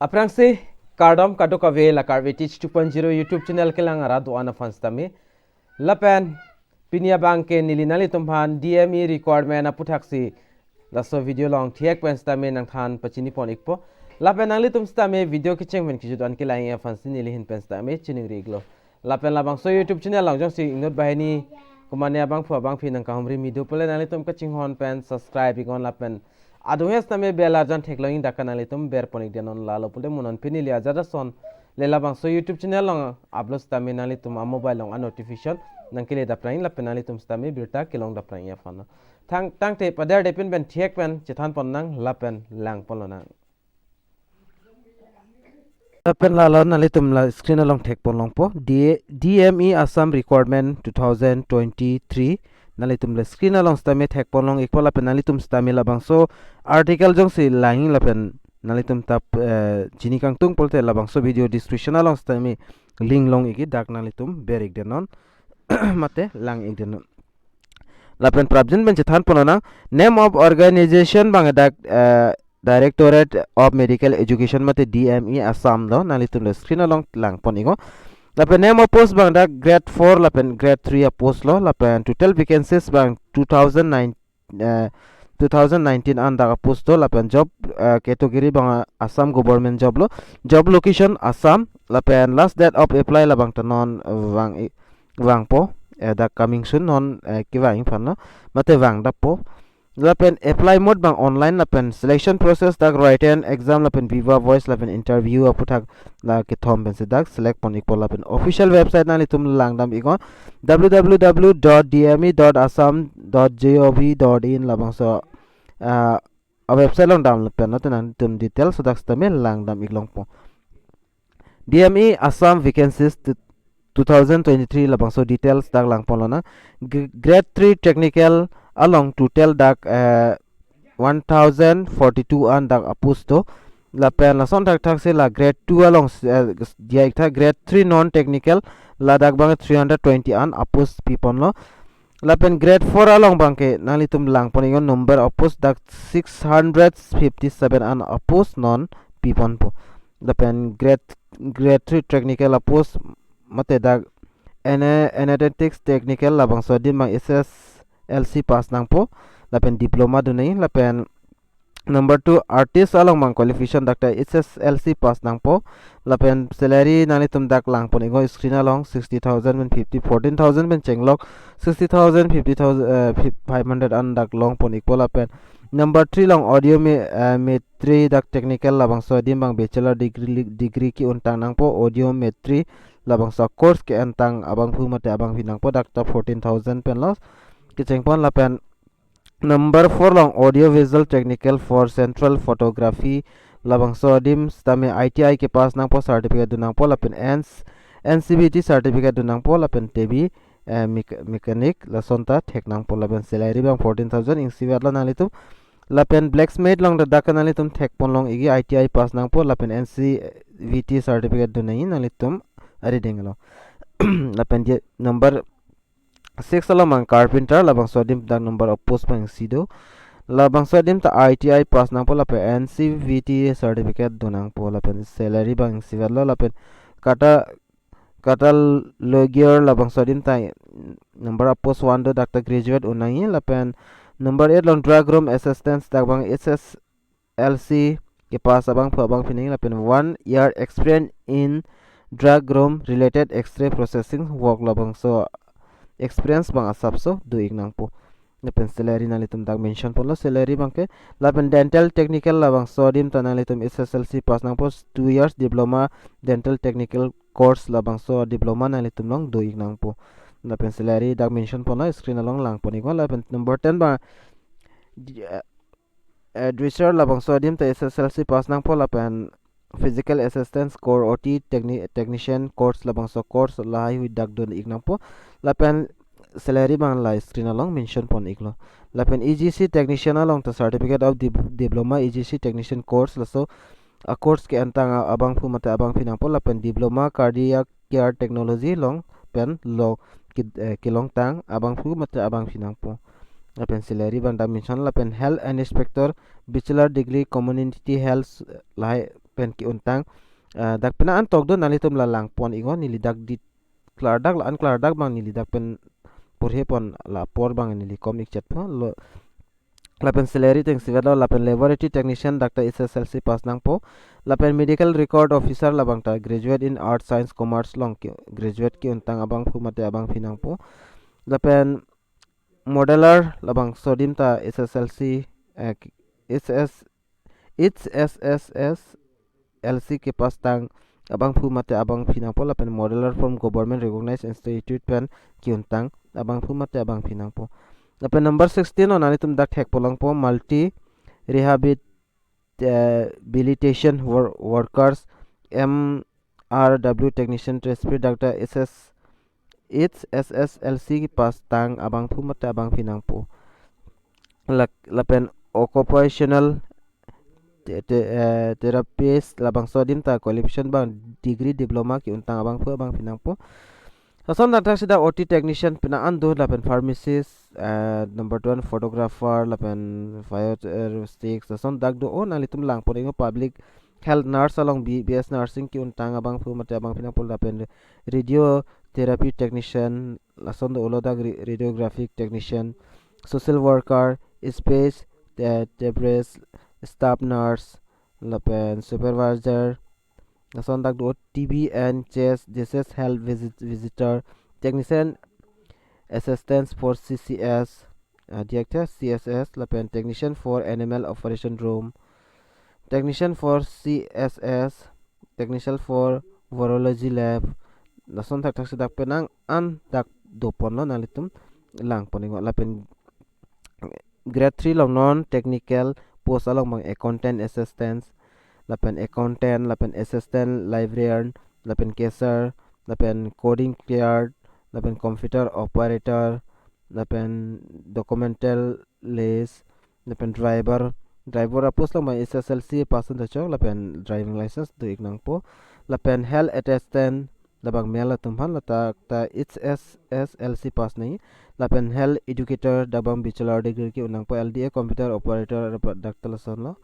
APHUTHAK KARDOM kadoka ve la karve teach 2.0 YouTube channel ke lang ara doana fanstami lapen pinia bangke nilinali tumphan DME requirement APHUTHAK si la so video long thiek penstami nang than pachini pon ikpo lapen ali tumstami video kicheng men kijudan ke lai fansi nilihin penstami chining riglo lapen labang so YouTube channel long jong si ingot bahini kumania bang phu bang phi nang kahumri video pole nali tum kaching hon pen subscribe ikon lapen aduhes tame bela jan thekloing dakanali tum ber ponik denon lalo pule munon pinili ajada son lela bang so YouTube channel long upload tame nali tum mobile long notification nangkile da prain la penali tum stame birta kilong da prain ya fana tang te pader de pin ben thiek pen chithan pon nang la pen lang polona pen lalo nali tum la screen along thek pon long po DME Assam Recruitment 2023 nali tum la screen along stame thek pon long ikpola pen nali tum stame la bang so article jong si lying la pen nali tum tap jini kang tung polte la bang so video description along stame link long iki dak nali tum berik denon mate lang ik denon la pen prabjin ben chithan ponona name of organization bang dak Directorate of Medical Education mate DME Assam lo nali tum la screen along lang ponigo lapen name of post bang dak grade 4 lapen grade 3 a post lo lapen total vacancies bang 2019 an dak post lo lapen job category bang Assam government job lo job location Assam lapen last date of apply la bang tanon wang po dak coming soon non kiwang fan no mate wang da po lapen apply mode bang online lapen selection process dak written exam lapen viva voice lapen interview APHUTHAK la ke thom ben dak select pon ikpol lapen official website nali tum langdam iko www.dme.assam.gov.in labang so a website long download pen no tan tum details so dak stamel langdam iklong po DME Assam Vacancies 2023 labang so details dak lang polona grade 3 technical along total dak 1042 an dak apusto la pen la son dak thak se la grade 2 along dia ikta grade 3 non technical la dak bang 320 an apus pipon lo la pen grade 4 along bangke nali tum lang poningon number apus dak 657 an apus non pipon po la pen grade 3 technical apus mate dak analytics technical labang so din mang SSLC pass nang po lapen diploma dunai lapen number 2 artist along mang qualification dakta SSLC pass nang po lapen salary nani tum dak lang pon ego screen along 60,000 men 14,000 men chenglok 60,000 50,000 500 an dak long pon equal lapen number 3 long audio me 3 dak technical labang so dim bang bachelor degree ki untang nang po audio me 3 labang sa course ke antang abang phu mate abang pinang po dakta 14,000 pen loss kicheng pon lapen number 4 long audio visual technical for central photography labang so dim stame ITI ke pass nang po certificate dunang po lapen NCBT certificate dunang po lapen TB mechanic la sonta thek nang po lapen salary bang 14,000 ing siwat la nalitum lapen blacksmith long da kanalitum thek pon long igi ITI pass nang po lapen NCVT certificate dunai nalitum ari denglo lapen dia number 6 alamang carpenter labang sodim dak number of post pang sido labang sodim ta ITI pass nang po lapen NCVT certificate dunang po lapen salary bang siwalo lapen kata logier labang sodim ta number of post 1 do dakta graduate unai lapen number 8 long drug room assistance dak bang SSLC ke pass abang phu abang pining lapen 1 year experience in drug room related X-ray processing work labang so experience bang asap so do ignang po lapen salary nalitum dak mention po lo salary bang ke lapen dental technical labang so dim tanalitum SSLC pass nang po 2 years diploma dental technical course labang so diploma nalitum long do ignang po lapen salary dak mention po lo screen along lang po ni ko lapen number 10 ba dresser labang so dim ta SSLC pass nang po lapen physical assistance core OT technician course labang so course lai wi dak don ignang po lapen salary bang la screen along mention pon iklo lapen EGC technician along the certificate of diploma EGC technician course laso a course ke antang abang phu mate abang pinang po lapen diploma cardiac care technology long pen lo kilong tang abang phu mate abang pinang po lapen salary bang da mention lapen health and inspector bachelor degree community health lai pen ki untang dak pena an tok do nalitum la lang pon ingon nili dak dit klar dak la an klar dak bang nili dak pen purhe pon la por bang nili komik chat po lo lapen salary teng sigado lapen laboratory technician dakta SSLC pass nang po lapen medical record officer labang ta graduate in art science commerce long ki graduate ki untang abang phu mate abang phinang po lapen modeler labang sodim ta SSLC SS it's SSS LC ke pas tang abang phu mate abang phinang po lapen modeler from government recognized institute pen ki untang abang phu mate abang phinang po lapen number 16 on anitum dak hek polang po multi rehabilitation workers MRW technician trespir dakta SS it's SSLC ki pas tang abang phu mate abang phinang po lapen occupational therapist labang sodim ta qualification bang degree diploma ki untang abang phu abang phinang po Sason datang sida OT technician pina ando lapen pharmacist number 1 photographer lapen firesticks sason dak do on alitum lang po ingo public health nurse along BS nursing ki untang abang phu mate abang pina pol lapen radio therapy technician lason do ulo dak radiographic technician social worker space debris staff nurse lapen supervisor Nason dak do TB and chest disease health visitor technician assistance for CCS director CSS lapen technician for animal operation room technician for CSS technician for virology lab nason tak tak sedak penang an dak do pon lo nalitum lang poningo lapen grade 3 long non technical post along mang accountant assistance lapen accountant lapen assistant librarian lapen cashier lapen coding clerk lapen computer operator lapen documental list lapen driver apus lang may SSLC pasun ta chok lapen driving license do iknang po lapen health attendant labang mela tumhan lata ta it's SSLC pass nahi lapen health educator dabang bachelor degree ki unang po LDA computer operator daktal son lo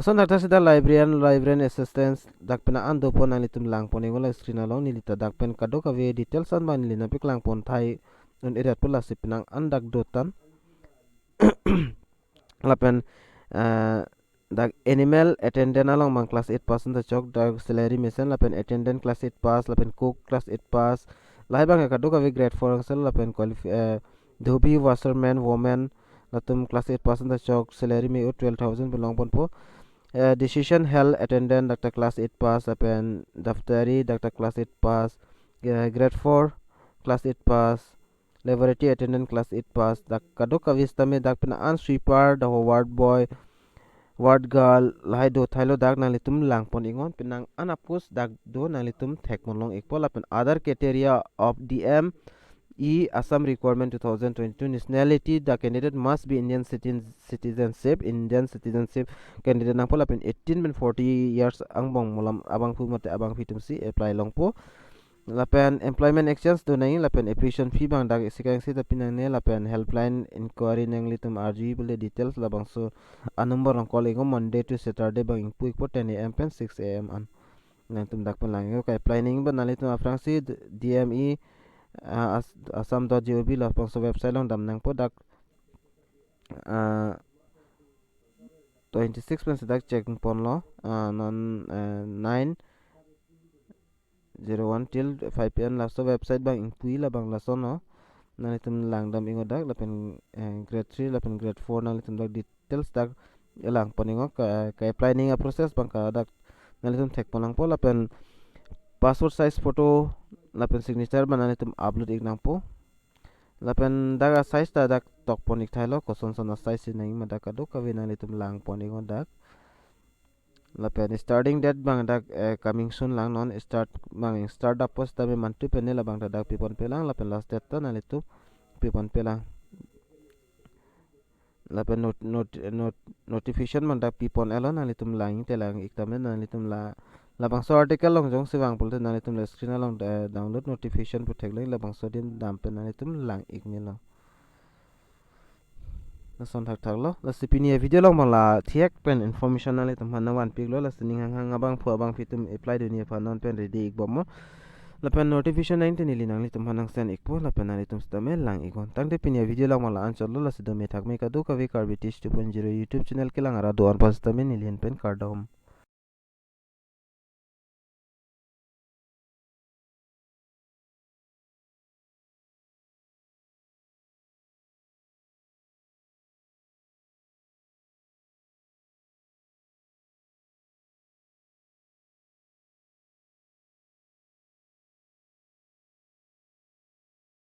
Son dakta sida librarian assistance dak pena ando pon alitum lang pon ingola screen along nilita dak pen kado ka ve details an ban nilina pik lang pon thai un area pula sipnang andak dotan lapen dak animal attendant along mang class 8 pass the chok dak salary mission lapen attendant class 8 pass lapen cook class 8 pass lai bang kado ka ve grade 4 sel lapen dhobi washerman woman latum class 8 pass the chok salary me 12,000 belong pon po decision hell attendant Dr. class 8 pass apen daftari Dr. class 8 pass grade 4 class 8 pass laboratory attendant class 8 pass dak kadok kavista me dak pina an sweeper the ward boy ward girl lai do thailo dak nalitum lang pon ingon pinang anapus dak do nalitum thek monlong ekpol apen other criteria of DME Assam Recruitment 2022 nationality the candidate must be Indian citizenship candidate nang pola pen 18 ben 40 years ang bong mulam abang pu mate abang fitum si apply long po lapen employment exchange do nai lapen application fee bang dag sikang si tapinang ne lapen helpline inquiry nang litum RG bole details labang so a number ng call ingo Monday to Saturday bang ingpu ikpo 10 am pen 6 am an nang tum dak pen lang ka apply ning ba nalitum afrang si DME assam.gov lapang sa website lang dam nang po dak 26 pen sedak checking pon lo non 9:01 till 5 pm la so website bang ingpui la bang la sono nalitum lang dam ingo dak lapen grade 3 lapen grade 4 nalitum dak details dak lang poningo ka apply ning a process bang ka dak nalitum thek ponang po lapen passport size photo lapen signature banane tum upload ignang po lapen daga size ta dak tok ponik thailo koson sona size nai ma dak do ka vena litum lang poningo dak lapen starting date bang dak coming soon lang non start bang start up post tabe mantu penela bang dak pipon pelang lapen last date ta nalitu pipon pelang lapen notification man dak pipon elon nalitum lang telang iktamen nalitum la labang so article long jong siwang pulte nalitum la screen along download notification pu thekleng labang so din dam pe nalitum lang ikni lo la son thak thak lo la sipini video long mala thiek pen information na le tam han wan pik lo la sining hang hang abang phu abang fitum apply dunia pa non pen ready ik bom la pen notification 19 ili nang li tum hanang sen ik po la pen ali tum stamel lang ikon tang de pinia video long mala an cholo la sidome thak me ka du ka vi karbitish 2.0 youtube channel ke lang ara do an pas tamen ili pen kardom